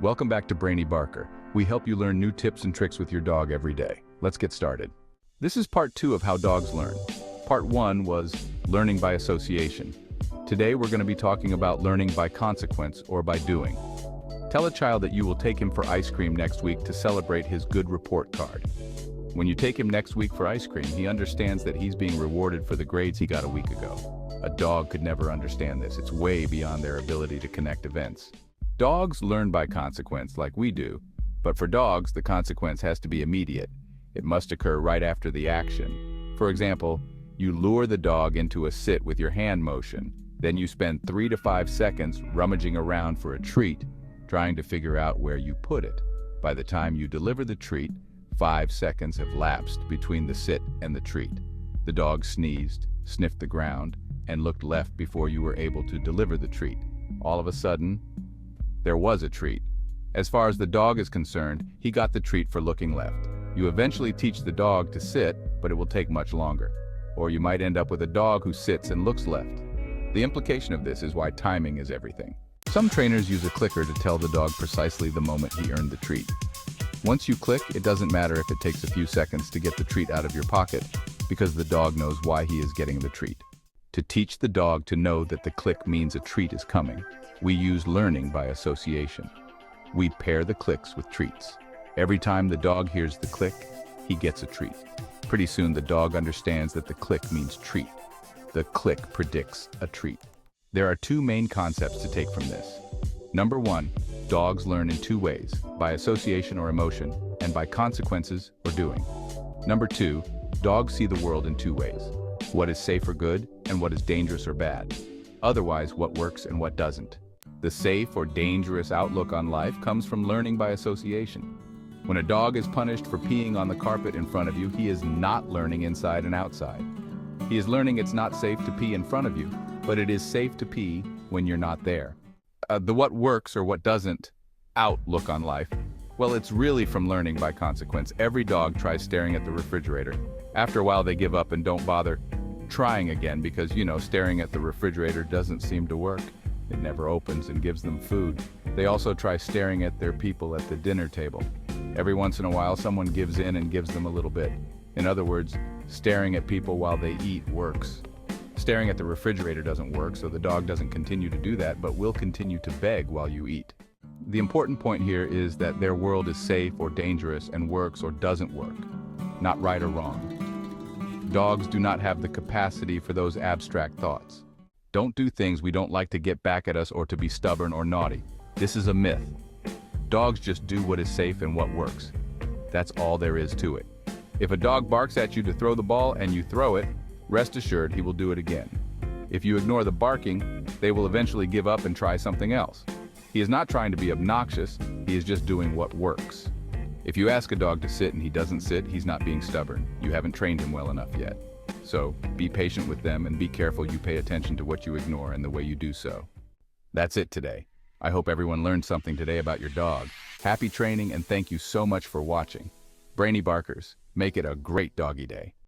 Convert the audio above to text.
Welcome back to Brainy Barker. We help you learn new tips and tricks with your dog every day. Let's get started. This is part 2 of how dogs learn. Part 1 was learning by association. Today we're going to be talking about learning by consequence or by doing. Tell a child that you will take him for ice cream next week to celebrate his good report card. When you take him next week for ice cream, he understands that he's being rewarded for the grades he got a week ago. A dog could never understand this. It's way beyond their ability to connect events. Dogs learn by consequence like we do, but for dogs, the consequence has to be immediate. It must occur right after the action. For example, you lure the dog into a sit with your hand motion. Then you spend 3 to 5 seconds rummaging around for a treat, trying to figure out where you put it. By the time you deliver the treat, 5 seconds have lapsed between the sit and the treat. The dog sneezed, sniffed the ground, and looked left before you were able to deliver the treat. All of a sudden, there was a treat. As far as the dog is concerned, he got the treat for looking left. You eventually teach the dog to sit, but it will take much longer. Or you might end up with a dog who sits and looks left. The implication of this is why timing is everything. Some trainers use a clicker to tell the dog precisely the moment he earned the treat. Once you click, it doesn't matter if it takes a few seconds to get the treat out of your pocket, because the dog knows why he is getting the treat. To teach the dog to know that the click means a treat is coming, we use learning by association. We pair the clicks with treats. Every time the dog hears the click, he gets a treat. Pretty soon the dog understands that the click means treat. The click predicts a treat. There are 2 main concepts to take from this. Number 1, dogs learn in 2 ways, by association or emotion, and by consequences or doing. Number 2, dogs see the world in 2 ways. What is safe or good, and what is dangerous or bad. Otherwise, what works and what doesn't. The safe or dangerous outlook on life comes from learning by association. When a dog is punished for peeing on the carpet in front of you, he is not learning inside and outside. He is learning it's not safe to pee in front of you, but it is safe to pee when you're not there. The what works or what doesn't outlook on life, well, it's really from learning by consequence. Every dog tries staring at the refrigerator. After a while, they give up and don't bother trying again because, staring at the refrigerator doesn't seem to work. It never opens and gives them food. They also try staring at their people at the dinner table. Every once in a while, someone gives in and gives them a little bit. In other words, staring at people while they eat works. Staring at the refrigerator doesn't work, so the dog doesn't continue to do that, but will continue to beg while you eat. The important point here is that their world is safe or dangerous and works or doesn't work, not right or wrong. Dogs do not have the capacity for those abstract thoughts. Don't do things we don't like to get back at us or to be stubborn or naughty. This is a myth. Dogs just do what is safe and what works. That's all there is to it. If a dog barks at you to throw the ball and you throw it, rest assured he will do it again. If you ignore the barking, they will eventually give up and try something else. He is not trying to be obnoxious, he is just doing what works. If you ask a dog to sit and he doesn't sit, he's not being stubborn. You haven't trained him well enough yet. So, be patient with them and be careful you pay attention to what you ignore and the way you do so. That's it today. I hope everyone learned something today about your dog. Happy training and thank you so much for watching. Brainy Barkers, make it a great doggy day.